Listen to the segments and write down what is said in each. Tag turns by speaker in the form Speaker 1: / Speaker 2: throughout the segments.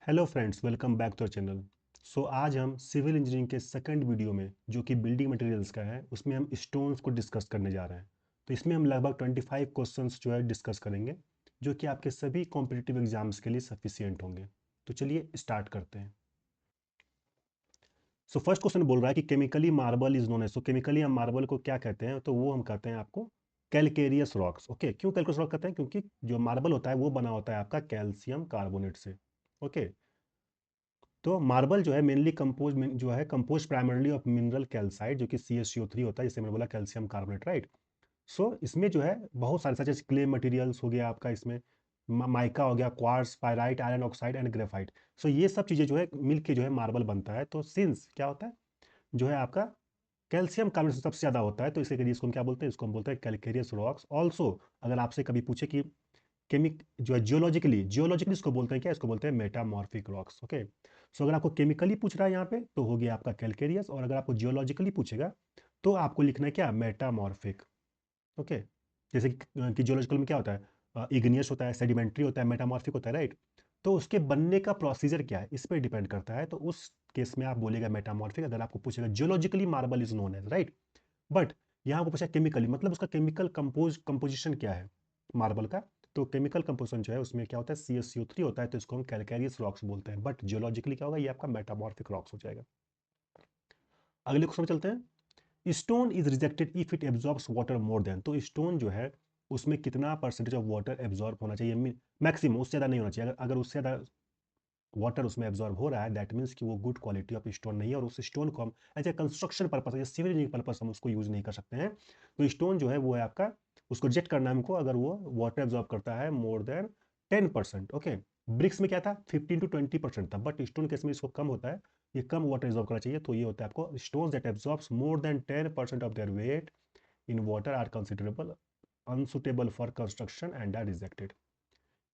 Speaker 1: Hello friends, welcome back to our channel. आज हम civil engineering के सेकंड वीडियो में जो कि बिल्डिंग मटेरियल्स का है उसमें हम स्टोन्स को डिस्कस करने जा रहे हैं। तो इसमें हम लगभग 25 क्वेश्चंस जो है डिस्कस करेंगे जो कि आपके सभी कॉम्पिटिटिव एग्जाम्स के लिए सफिशियंट होंगे। तो चलिए स्टार्ट करते हैं। फर्स्ट क्वेश्चन बोल रहा है कि केमिकली मार्बल इज नोन है। केमिकली हम मार्बल को क्या कहते हैं? तो वो हम कहते हैं आपको कैलकेरियस रॉक्स। ओके, क्यों कैलकेरियस रॉक कहते हैं? क्योंकि जो मार्बल होता है वो बना होता है आपका कैल्शियम कार्बोनेट से। ओके, तो मार्बल जो है mainly compose primarily of mineral calcite जो कि CaCO3 होता है, जिसे मैंने बोला कैल्शियम कार्बोनेट, राइट। इसमें जो है बहुत सारे सच क्ले मटेरियल्स हो गया आपका, इसमें माइका हो गया, quartz, pyrite, iron oxide and graphite. ये सब चीज़ें जो है मिल के जो है मार्बल बनता है। तो सिंस क्या होता है जो है आपका कैल्शियम कार्बोनेट सबसे ज़्यादा होता है, तो इसके लिए इसको हम क्या बोलते हैं? इसको हम बोलते हैं कैलकेरियस रॉक्स। ऑल्सो अगर आपसे कभी पूछे कि केमिक जो है जियोलॉजिकली जियोलॉजिकली इसको बोलते हैं क्या? इसको बोलते हैं मेटामॉर्फिक रॉक्स। ओके, अगर आपको केमिकली पूछ रहा है यहाँ पे तो हो गया आपका कैलकेरियस, और अगर आपको जियोलॉजिकली पूछेगा तो आपको लिखना है क्या? मेटामॉर्फिक। ओके, जैसे कि जियोलॉजिकल में क्या होता है? इग्नियस होता है, सेडिमेंट्री होता है, मेटामॉर्फिक होता है, राइट। तो उसके बनने का प्रोसीजर क्या है इस पर डिपेंड करता है। तो उस केस में आप बोलेगा मेटामॉर्फिक। अगर आपको पूछेगा geologically marble is known as, right. But यहाँ को पूछा केमिकली, मतलब उसका केमिकल कंपोजिशन क्या है मार्बल का? तो केमिकल कंपोजिशन जो है उसमें क्या होता है? CaCO3 होता है, तो इसको हम कैलकैरियस रॉक्स बोलते हैं। बट जियोलॉजिकली क्या होगा? ये आपका मेटामॉर्फिक रॉक्स हो जाएगा। अगले क्वेश्चन में चलते हैं। Stone is rejected if it absorbs water more than. तो स्टोन जो है उसमें कितना परसेंटेज ऑफ वाटर एब्जॉर्ब होना चाहिए? मैक्सिमम, उससे ज़्यादा नहीं होना चाहिए। अगर उससे ज़्यादा वाटर उसमें एब्जॉर्ब हो रहा है, दैट मीन्स कि वो गुड क्वालिटी ऑफ स्टोन नहीं है, और उस स्टोन को हम एज ए कंस्ट्रक्शन पर्पस या सिविल इंजीनियरिंग पर्पस हम उसको यूज़ नहीं कर सकते हैं। तो स्टोन जो है वो है आपका, उसको रिजेक्ट करना है हमको अगर वो वाटर एब्जॉर्ब करता है मोर देन 10%। ओके, ब्रिक्स में क्या था? 15 to 20% था, बट स्टोन केस में इसको कम होता है, ये कम वाटर एब्जॉर्ब करना चाहिए। तो ये होता है आपको stone that absorbs more than 10% of their weight in water are considerable unsuitable for construction and are rejected.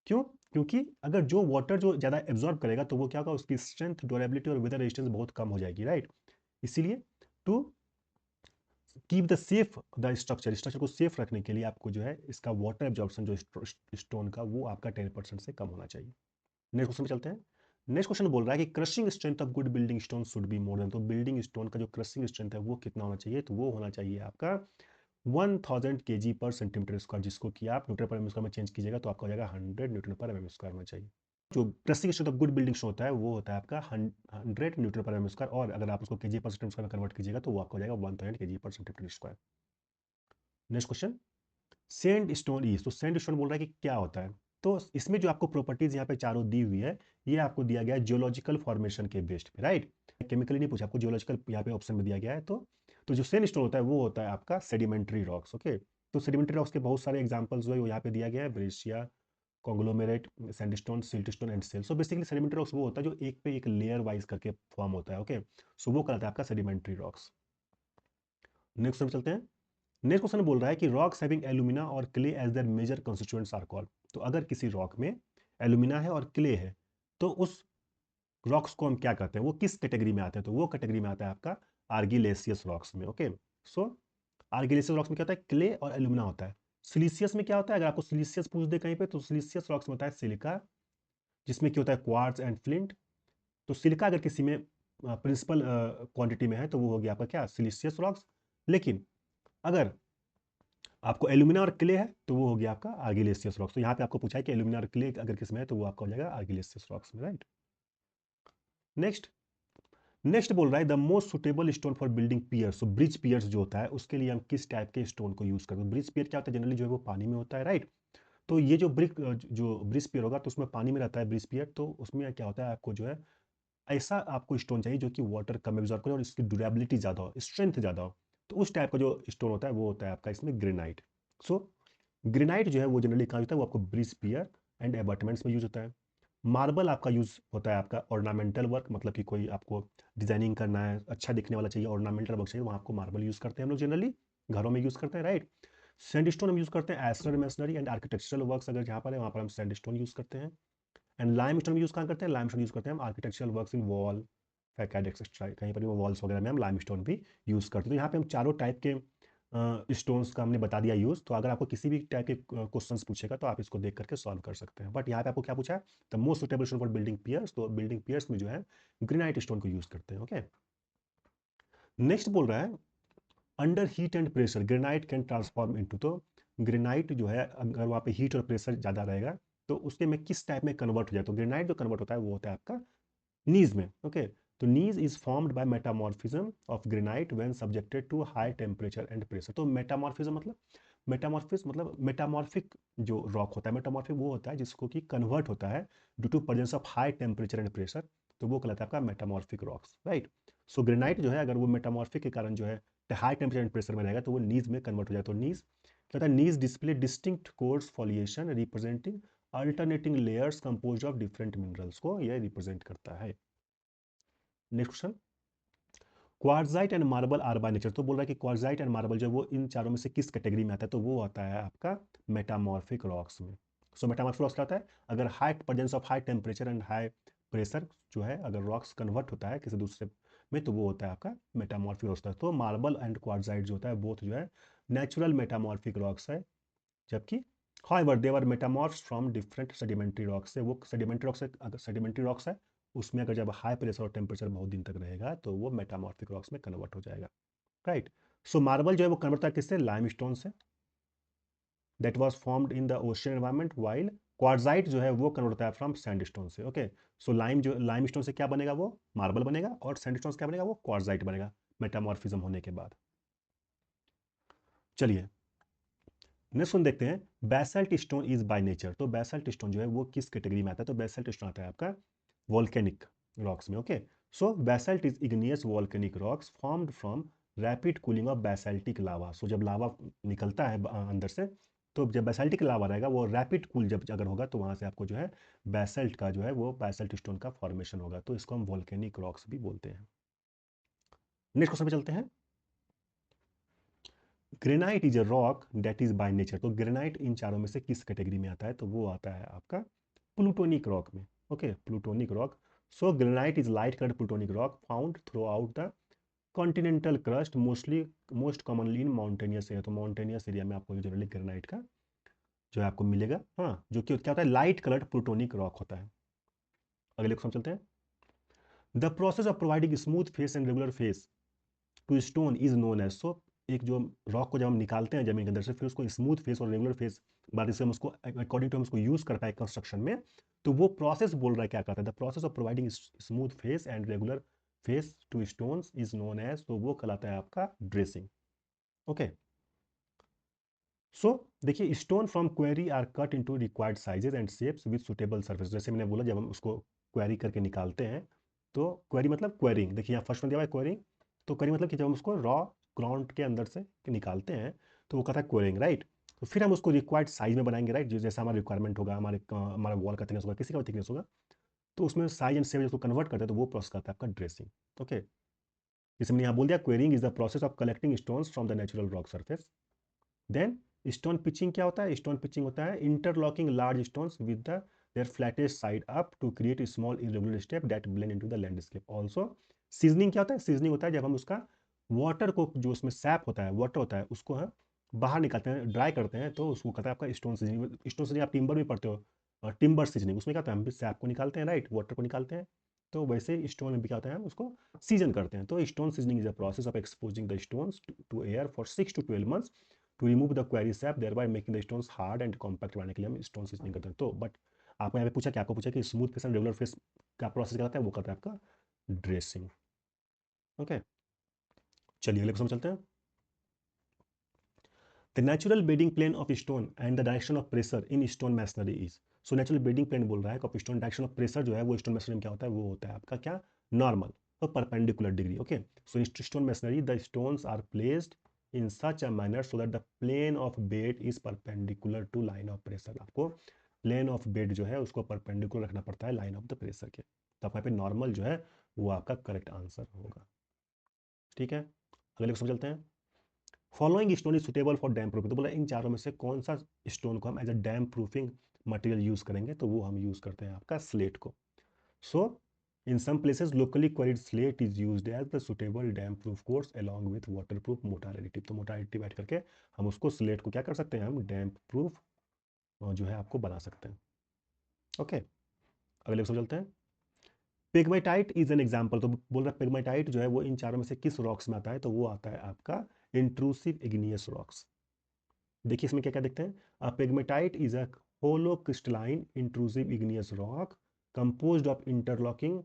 Speaker 1: क्यों? क्योंकि अगर जो वाटर जो ज़्यादा एब्जॉर्ब करेगा तो वो क्या होगा? उसकी स्ट्रेंथ, ड्यूरेबिलिटी और वेदर रेजिस्टेंस बहुत कम हो जाएगी, राइट। इसीलिए to keep the safe the structure को सेफ रखने के लिए आपको जो है इसका वाटर एब्जॉर्प्शन जो स्टोन का वो आपका 10% से कम होना चाहिए। नेक्स्ट क्वेश्चन में चलते हैं। नेक्स्ट क्वेश्चन बोल रहा है कि crushing strength of good building stone should be more than. तो बिल्डिंग स्टोन का जो क्रशिंग स्ट्रेंथ है वो कितना होना चाहिए? तो वो होना चाहिए आपका 1000 kg/cm², जिसको कि आप न्यूटन पर एम स्क्वायर में चेंज कीजिएगा तो आपका हो जाएगा 100 Nm/mm² होना चाहिए। जो pressing strength of good building होता है वो होता है आपका 100 Nm/m², और अगर आप उसको kg/cm² में कन्वर्ट कीजिएगा तो वो आपको हो जाएगा 1000 kg/cm²। Next question, sand stone is. तो सैंड स्टोन बोल रहा है कि क्या होता है? तो इसमें जो आपको प्रॉपर्टीज यहाँ पे चारों दी हुई है, ये आपको दिया गया है जियोलॉजिकल फॉर्मेशन के बेस्ड पे, राइट। केमिकली नहीं पूछा, आपको जियोलॉजिकल यहाँ पे ऑप्शन में दिया गया है। तो जो सैंड स्टोन होता है वो होता है आपका सेडिमेंट्री रॉक्स। ओके, तो सेडिमेंट्री रॉक्स के बहुत सारे एग्जांपल्स जो है वो यहाँ पे दिया गया है, breccia, conglomerate, sandstone, siltstone and shale. Basically sedimentary rocks वो होता है जो एक पे एक लेयर वाइज करके फॉर्म होता है। ओके, वो कहलाता है आपका सेडिमेंट्री रॉक्स। नेक्स्ट क्वेश्चन चलते हैं। नेक्स्ट क्वेश्चन बोल रहा है कि रॉक्स हैविंग एल्यूमिना और clay as their major constituents are called. तो अगर किसी रॉक में एल्यूमिना है और क्ले है तो उस रॉक्स को हम क्या कहते हैं? वो किस कैटेगरी में आते हैं? तो वो कैटेगरी में आता है आपका आर्गिलेसियस रॉक्स में। ओके, सो आर्गिलेसियस रॉक्स में क्या होता है? क्ले और एल्यूमिना होता है। सिलिसियस में क्या होता है? अगर आपको सिलिसियस पूछ दे कहीं पे तो सिलिसियस रॉक्स में होता है सिलिका, जिसमें क्या होता है? Quartz and flint. तो सिलिका अगर किसी में प्रिंसिपल क्वांटिटी में है तो वो हो गया आपका क्या? Siliceous rocks. लेकिन अगर आपको एल्यूमिना और क्ले है तो वो हो गया आपका आर्गिलेसियस रॉक्स। तो यहाँ पे आपको पूछा है कि एल्यूमिना और क्ले अगर किसमें है तो वो आपका हो जाएगा आर्गिलेसियस रॉक्स में, राइट। नेक्स्ट नेक्स्ट बोल रहा है the most suitable stone for building piers. तो ब्रिज पियर्स जो होता है उसके लिए हम किस टाइप के स्टोन को यूज करते हैं? ब्रिज पियर क्या होता है? जनरली जो है वो पानी में होता है, राइट। तो ये जो ब्रिज पियर होगा तो उसमें पानी में रहता है ब्रिज पियर, तो उसमें क्या होता है आपको जो है ऐसा आपको स्टोन चाहिए जो कि वाटर कम एब्जॉर्ब करे और इसकी ड्यूरेबिलिटी ज़्यादा हो, स्ट्रेंथ ज़्यादा हो। तो उस टाइप का जो स्टोन होता है वो होता है आपका इसमें ग्रेनाइट। सो ग्रेनाइट जो है वो जनरली कहाँ होता है? वो आपको ब्रिज पियर एंड अबाटमेंट्स में यूज होता है। मार्बल आपका यूज होता है आपका ऑर्नामेंटल वर्क, मतलब कि कोई आपको डिजाइनिंग करना है, अच्छा दिखने वाला चाहिए, ऑर्नामेंटल वर्क चाहिए, वहाँ आपको मार्बल यूज करते हैं हम लोग, जनरली घरों में यूज करते हैं, राइट। सैंडस्टोन हम यूज करते हैं ashlar masonry and architectural works अगर जहाँ पर है वहाँ पर हम सैंडस्टोन यूज करते हैं। एंड लाइम स्टोन यूज कहाँ करते हैं? लाइम स्टोन यूज करते हैं हम architectural works in wall, facade etcetera, कहीं पर भी वॉल्स वगैरह में हम लाइम स्टोन भी यूज करते हैं। तो यहाँ पे हम चारों टाइप के स्टोन्स का हमने बता दिया यूज़। तो अगर आपको किसी भी टाइप के क्वेश्चंस पूछेगा तो आप इसको देख करके सॉल्व कर सकते हैं। बट यहाँ पे आपको क्या पूछा है, the most suitable stone for building piers, तो बिल्डिंग पियर्स में जो है ग्रेनाइट स्टोन को यूज़ करते हैं। ओके, नेक्स्ट बोल रहा है under heat and pressure granite can transform into, तो ग्रेनाइट जो है अगर वहाँ पे हीट और प्रेशर ज़्यादा रहेगा तो उसके में किस टाइप में कन्वर्ट हो जाए, तो ग्रेनाइट जो कन्वर्ट होता है वो होता है आपका नीज में। ओके, तो gneiss is formed by metamorphism of granite when subjected to high temperature and pressure. तो मेटामॉर्फिज्म मतलब, मेटामॉर्फिज्म मतलब मेटामॉर्फिक जो रॉक होता है, मेटामॉर्फिक वो होता है जिसको कि कन्वर्ट होता है due to presence of high temperature and pressure, तो वो कहलाता है आपका metamorphic rocks, right. So granite जो है अगर वो मेटामॉर्फिक के कारण जो है हाई टेम्परेचर एंड प्रेशर में रहेगा तो वो नीज में कन्वर्ट हो जाए। तो नीज क्या होता है, gneiss display distinct coarse foliation representing alternating layers composed of different minerals को यह रिप्रेजेंट करता है। Next question, quartzite and marble are by nature, तो बोल रहा है कि क्वार्जाइट एंड मार्बल जो वो इन चारों में से किस कैटेगरी में आता है, तो वो आता है आपका मेटामॉर्फिक रॉक्स में। सो मेटामॉर्फिक रॉक्स क्या होता है, अगर high presence of high temperature and high pressure जो है अगर रॉक्स कन्वर्ट होता है किसी दूसरे में तो वो होता है आपका मेटामॉर्फिक रॉक्स। तो मार्बल एंड क्वार्जाइट जो होता है बोथ जो है नेचुरल मेटामॉर्फिक रॉक्स है, जबकि however they were metamorphs from different sedimentary rocks से, वो sedimentary rock से अगर sedimentary rocks है उसमें अगर जब हाई प्रेशर और टेम्परेचर बहुत दिन तक रहेगा तो वो मेटामॉर्फिक रॉक्स में कन्वर्ट हो जाएगा, राइट। सो मार्बल जो है वो कन्वर्ट होता है किससे, लाइमस्टोन से, that was formed in the ocean environment, while quartzite जो है वो कन्वर्ट होता है फ्रॉम सैंडस्टोन से। ओके, सो लाइमस्टोन से क्या बनेगा, वो मार्बल बनेगा, और सैंडस्टोन से क्या बनेगा, वो क्वार्जाइट बनेगा मेटामॉर्फिज्म होने के बाद। चलिए नेक्स्ट वन देखते हैं, बैसल्ट स्टोन इज बाय नेचर, तो बैसल्ट स्टोन जो है वो किस कैटेगरी में आता है, तो बैसल्ट स्टोन आता है आपका वॉल्केनिक रॉक्स में। Okay, so basalt is igneous volcanic rocks formed from rapid cooling of basaltic lava. सो जब लावा निकलता है अंदर से, तो जब बैसल्टिक लावा रहेगा वो रैपिड कूल जब अगर होगा तो वहाँ से आपको जो है बैसल्ट का जो है वो बैसल्ट स्टोन का फॉर्मेशन होगा, तो इसको हम वॉल्केनिक रॉक्स भी बोलते हैं। नेक्स्ट क्वेश्चन पे चलते हैं, granite is a rock that is by nature, तो ग्रेनाइट इन चारों में से किस कैटेगरी में आता है, तो वो आता है आपका प्लूटोनिक रॉक में। Okay, plutonic rock. So granite is light coloured plutonic rock found through out the continental crust mostly most commonly in mountainous area, तो माउंटेनियस एरिया में आपको जनरली ग्रेनाइट का जो है आपको मिलेगा, हाँ, जो कि क्या होता है लाइट कलर्ड प्लूटोनिक रॉक होता है। अगले क्वेश्चन चलते हैं, the process of providing smooth face and regular face to stone is known as, so एक जो रॉक को जब हम निकालते हैं जमीन के अंदर से फिर उसको स्मूथ फेस और रेगुलर फेस बाद से हम उसको अकॉर्डिंग टू हम उसको यूज कर पाए कंस्ट्रक्शन में, तो वो प्रोसेस बोल रहा है क्या कहता है, the process of providing smooth face and regular face to stones is known as, तो वो कहलाता है आपका ड्रेसिंग। ओके, सो देखिए stone from quarry are cut into required sizes and shapes with suitable surface, जैसे मैंने बोला जब हम उसको क्वेरी करके निकालते हैं, तो क्वेरी मतलब क्वेरिंग, देखिए यहाँ फर्स्ट में दिया हुआ है क्वेरिंग, तो क्वेरी मतलब कि जब हम उसको रॉ ग्राउंड के अंदर से निकालते हैं तो वो कहता है क्वेरिंग, राइट। तो फिर हम उसको रिक्वायर्ड साइज में बनाएंगे, राइट, जैसा हमारा रिक्वायरमेंट होगा, हमारा वॉल का थिकनेस होगा, किसी का भी थिकनेस होगा, तो उसमें साइज एंड शेप उसको कन्वर्ट करते हैं तो वो प्रोसेस करता है आपका ड्रेसिंग। ओके, जैसे मैंने यहाँ बोल दिया quarrying is the process of collecting stones from the natural rock surface. Then stone pitching क्या होता है, स्टोन पिचिंग होता है interlocking large stones with the their flattest side up to create small irregular step that blend into the landscape. Also seasoning क्या होता है, seasoning होता है जब हम उसका वाटर को जो उसमें सैप होता है वाटर होता है उसको हम बाहर निकालते हैं ड्राई करते हैं तो उसको कहता है आपका स्टोन सीजनिंग। स्टोन सीजनिंग आप टिम्बर में पढ़ते हो, टिम्बर सीजनिंग, उसमें क्या होता है हम सैप को निकालते हैं, राइट, वाटर को निकालते हैं, तो वैसे स्टोन में भी क्या होता है हम उसको सीजन करते हैं। तो stone seasoning is a process of exposing the stones to air for 6 to 12 months to remove the quarry sap thereby making the stones hard and compact बनाने के लिए हम स्टोन सीजनिंग करते हैं। तो बट आपको यहाँ पे पूछा कि आपको पूछा कि smooth face and regular face का प्रोसेस क्या होता है, वो करता है आपका ड्रेसिंग। ओके, चलिए अगले क्वेश्चन चलते हैं, the natural bedding plane of stone and the direction of pressure in stone masonry is, so natural bedding plane बोल रहा है of stone, direction of pressure जो है वो स्टोन मैसनरी में क्या होता है, वो होता है आपका क्या, नॉर्मल और perpendicular degree. Okay, so in stone masonry the stones are placed in such a manner so that the plane of bed is perpendicular to line of pressure, आपको प्लेन ऑफ बेड जो है उसको perpendicular रखना पड़ता है line of the pressure के, तो आप यहाँ पे नॉर्मल जो है वो आपका करेक्ट आंसर होगा। ठीक है, अगले क्वेश्चन चलते हैं, following stone is suitable for dam proofing, तो बोला इन चारों में से कौन सा स्टोन को हम as a damp proofing material use करेंगे, तो वो हम यूज करते हैं आपका स्लेट को। सो In some places, locally quarried slate is used as the suitable dam-proof course along with waterproof mortar additive. तो मोटार एडिटिव ऐड करके हम उसको स्लेट को क्या कर सकते हैं, हम डैम्प प्रूफ जो है आपको बना सकते हैं। ओके, अगले क्वेश्चन चलते हैं। पिग्मेटाइट इज एन एग्जाम्पल, तो बोल रहा है पिग्मेटाइट जो है वो इन चारों में से किस रॉक्स में आता है, तो वो आता है आपका इंट्रूसिव इग्नियस रॉक्स। देखिए इसमें क्या क्या देखते हैं। Pegmatite is a holocrystalline intrusive igneous rock composed of interlocking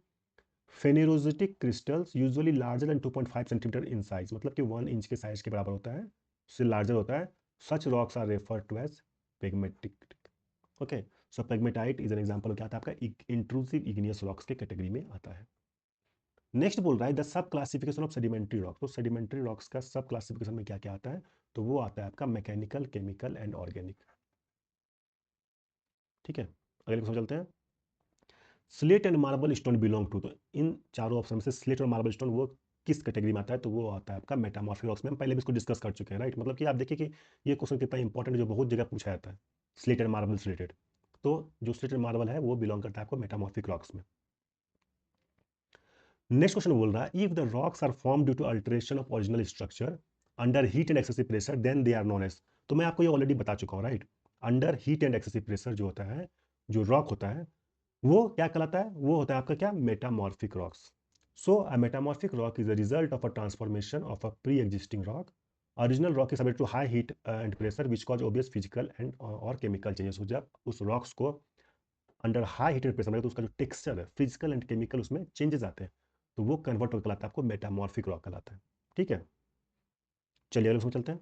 Speaker 1: phaneritic crystals usually larger than 2.5 centimetre in size, मतलब कि 1 इंच के साइज के बराबर होता है, उससे लार्जर होता है। Such rocks are referred to as pegmatitic. Okay, so pegmatite is an example क्या आता है आपका इंट्रूसिव इग्नियस रॉक्स के कैटेगरी में आता है। नेक्स्ट बोल रहा है the sub classification of sedimentary rock, तो सेडिमेंट्री रॉक्स का सब क्लासिफिकेशन में क्या क्या आता है, तो वो आता है आपका मैकेनिकल, केमिकल एंड ऑर्गेनिक। ठीक है, अगले क्वेश्चन चलते हैं। Slate and marble stone belong to, तो इन चारों ऑप्शन में से स्लेट और मार्बल स्टोन वो किस कैटेगरी में आता है, तो वो आता है आपका मेटामॉर्फिक रॉक्स में। हम पहले भी इसको डिस्कस कर चुके हैं, राइट। मतलब कि आप देखिए कि ये क्वेश्चन कितना इंपॉर्टेंट है, जो बहुत जगह पूछा जाता है, स्लेट एंड मार्बल से रिलेटेड। तो जो स्लेट एंड मार्बल है वो बिलोंग करता है आपको मेटामॉर्फिक रॉक्स में। नेक्स्ट क्वेश्चन बोल रहा है if the rocks are form due to alteration of original structure under heat and excessive pressure then they are known as, तो मैं आपको ये ऑलरेडी बता चुका हूँ, राइट। Under heat and excessive pressure जो होता है, जो रॉक होता है वो क्या कहलाता है, वो होता है आपका क्या, metamorphic rocks. So a metamorphic rock is a result of a transformation of a pre existing rock. Original rock is subject to high heat and pressure which cause obvious physical and और chemical changes. हो जब उस rocks को under high heat and pressure में, तो उसका जो texture है, फिजिकल एंड केमिकल उसमें चेंजेस आते हैं, तो वो कन्वर्ट होकर कहलाता है आपको मेटामॉर्फिक रॉक कहलाता है। ठीक है, चलिए अगले उसमें चलते हैं।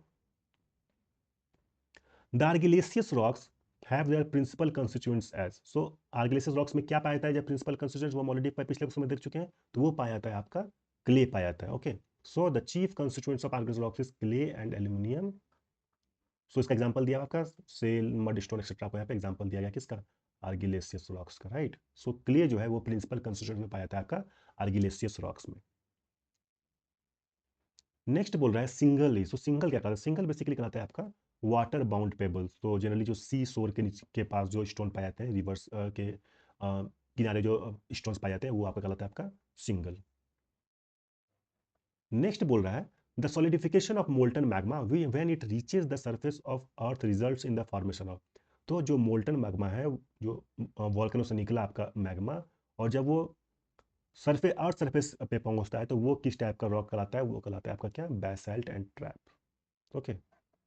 Speaker 1: The argillaceous rocks have their principal constituents as, so argillaceous rocks में क्या पाया जाता है, जब प्रिंसिपल कंस्टिट्यूएंट्स वो हम ऑलरेडी पिछले क्वेश्चन में देख चुके हैं, तो वो पाया जाता है आपका क्ले पाया जाता है। Okay, so the chief constituents of argillaceous rocks is clay and aluminium. So इसका एग्जांपल दिया आपका सेल, मड स्टोन एक्सेट्रा, आपको यहाँ पे एग्जांपल दिया गया किसका, आर्गिलेसियस रॉक्स का, राइट। सो क्ले जो है वो प्रिंसिपल कंस्टिट्यूएंट में पाया जाता है आपका आर्गिलेसियस रॉक्स में। नेक्स्ट बोल रहा है सिंगल ही, सो सिंगल क्या कहता है, सिंगल बेसिकली कहलाता है आपका वाटर बाउंड पेबल्स। तो जनरली जो सी शोर के नीचे के पास जो स्टोन पाए जाते हैं, रिवर्स के किनारे जो स्टोन्स पाए जाते हैं, वो आपका कहलाता है आपका सिंगल। नेक्स्ट बोल रहा है the solidification of molten magma when it reaches the surface of earth results in the formation of, तो जो मोल्टन मैग्मा है, जो वॉल्केनो से निकला आपका मैग्मा, और जब वो सरफेस, अर्थ सरफेस पे पहुंचता है, तो वो किस टाइप का रॉक कहलाता है, वो कहलाता है आपका क्या, basalt and trap. Okay,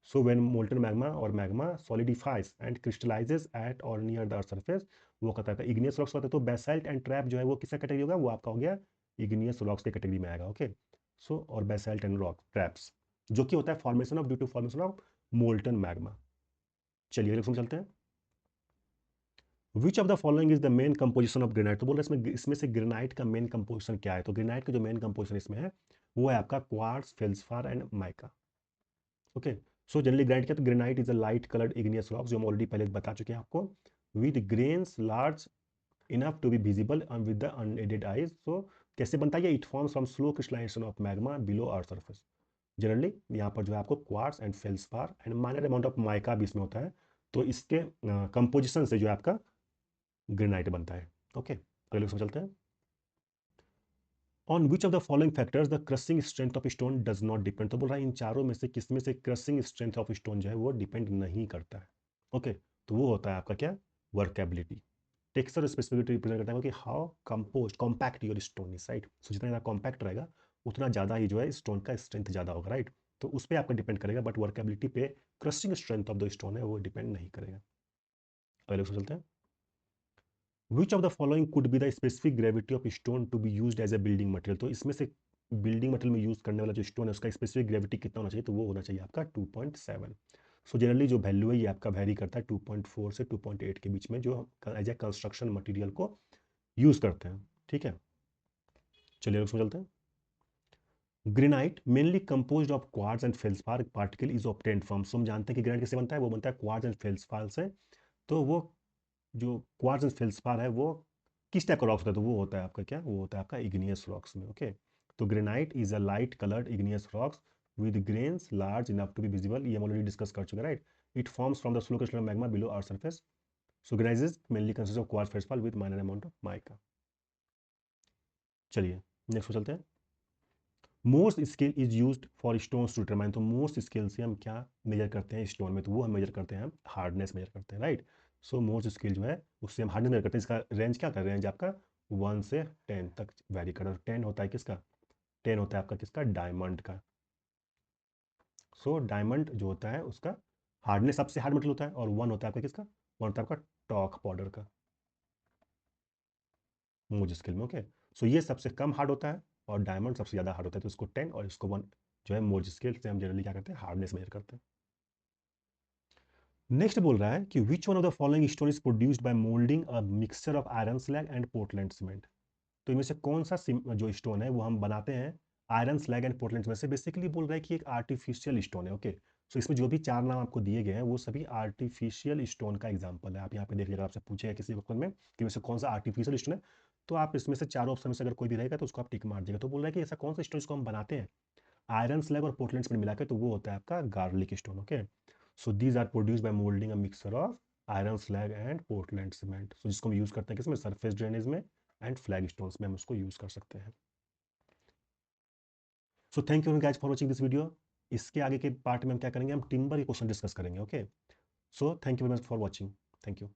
Speaker 1: so when molten magma or magma solidifies and crystallizes at or near the earth surface, वो कहता है igneous rocks होता है। तो basalt and trap जो है वो किसका कैटेगरी होगा, वो आपका हो गया igneous rocks के कैटेगरी में आएगा। ओके, सो और basalt and rock traps जो कि होता है formation of, due to formation of molten magma. चलिए अगले क्वेश्चन चलते हैं। Which of the following is the main composition of granite, तो बोल रहे हैं इसमें से ग्रेनाइट का मेन कंपोजिशन क्या है, तो ग्रेनाइट का जो मेन कंपोजिशन इसमें है वो है आपका quartz, feldspar and mica. Okay, so generally granite क्या, तो granite is a light coloured igneous rock, जो हम ऑलरेडी पहले बता चुके हैं आपको, with grains large enough to be visible with the unaided eyes. So कैसे बनता है, it forms from slow crystallisation of magma below earth surface. Generally यहाँ पर जो है आपको quartz and feldspar and minor amount of mica भी इसमें होता है, तो इसके कंपोजिशन से जो है आपका ग्रेनाइट बनता है। ओके, अगले क्वेश्चन चलते हैं। On which of the following factors the crushing strength of stone does not depend, तो बोल रहा है इन चारों में से किस में से क्रशिंग स्ट्रेंथ ऑफ स्टोन जो है वो डिपेंड नहीं करता है। ओके, तो वो होता है आपका क्या, वर्केबिलिटी। टेक्सचर स्पेसिफिसिटी रिप्रेजेंट करता है कि how compose compact your stone is, right. So जितना ज़्यादा कॉम्पैक्ट रहेगा उतना ज़्यादा ही जो है स्टोन का स्ट्रेंथ ज़्यादा होगा, राइट। तो उस पर आपका डिपेंड करेगा, बट वर्केबिलिटी पे crushing strength of the stone है वो डिपेंड नहीं करेगा। अगले क्वेश्चन चलते हैं। Which of the following could be the specific gravity of stone to be used as a building material, तो इसमें से बिल्डिंग मटेरियल में यूज करने वाला जो स्टोन है उसका स्पेसिफिक ग्रेविटी कितना होना चाहिए, तो वो होना चाहिए आपका 2.7। सो जनरली जो वैल्यू है ये आपका वेरी करता है 2.4 से 2.8 के बीच में, जो हम एज ए कंस्ट्रक्शन मटेरियल को यूज करते हैं। ठीक है, चलिए उसमें चलते हैं। Granite mainly composed of quartz and feldspar particle is obtained from, so हम जानते हैं कि ग्रेनाइट कैसे बनता है, वो बनता है क्वार्ट्ज एंड फेल्सपार से। तो वो जो क्वार्ट्ज एंड फेल्सपार है वो किस टाइप का रॉक्स होता है, तो वो होता है आपका क्या, वो होता है आपका इग्नियस रॉक्स में। ओके, तो granite is a light coloured igneous rocks with grains large enough to be visible, ये हम ऑलरेडी डिस्कस कर चुके हैं, right. It forms from the slow crystal magma below earth surface. So granite is mainly consist of quartz felspar with minor amount of mica. चलिए next को चलते हैं। Mohs scale is used for stones to determine, तो Mohs scale से हम क्या major करते हैं स्टोन में, तो वो हम मेजर करते हैं, हम हार्डनेस मेजर करते हैं, राइट। सो मोस्ट स्केल जो है उससे हम हार्डनेस मेजर करते हैं। इसका रेंज क्या कर रेंज आपका 1 से 10 तक वेरी कर, 10 होता है किसका, 10 होता है आपका किसका, डायमंड का। सो डायमंड जो होता है उसका हार्डनेस सबसे हार्ड मेटल होता है, और 1 होता है आपका किसका, 1 होता है आपका टॉक पाउडर का मोज स्केल में, ओके। सो ये सबसे कम हार्ड होता है और डायमंड सबसे ज़्यादा हार्ड होता है, तो इसको 10 और इसको 1 जो है मोज स्केल से हम जनरली क्या करते हैं, हार्डनेस मेजर करते हैं। नेक्स्ट बोल रहा है कि which one of the following stone is produced by moulding a mixture of iron slag and Portland cement, तो इनमें से कौन सा जो स्टोन है वो हम बनाते हैं आयरन स्लैग एंड पोर्टलैंड में से। बेसिकली बोल रहा है कि एक आर्टिफिशियल स्टोन है, ओके। सो इसमें जो भी 4 नाम आपको दिए गए हैं वो सभी आर्टिफिशियल स्टोन का एग्जाम्पल है। आप यहाँ पे देख लीजिएगा, आपसे पूछेगा किसी क्वेश्चन में कि इसमें से कौन सा आर्टिफिशियल स्टोन है, तो आप इसमें से चारों ऑप्शन में से अगर कोई भी रहेगा तो उसको आप टिक मार दीजिएगा। तो बोल रहा है कि ऐसा कौन सा स्टोन इसको हम बनाते हैं आयरन स्लैग और पोर्टलैंड सीमेंट मिलाकर, तो वो होता है आपका garlic stone, okay. So these are produced by moulding a mixture of iron slag and Portland cement. So जिसको हम यूज करते हैं किसमें, सरफेस ड्रेनेज में एंड फ्लैग स्टोन्स में हम उसको यूज कर सकते हैं। So thank you guys for watching this video. इसके आगे के पार्ट में हम क्या करेंगे, हम टिम्बर के क्वेश्चन डिस्कस करेंगे, okay. So thank you very much for watching, thank you.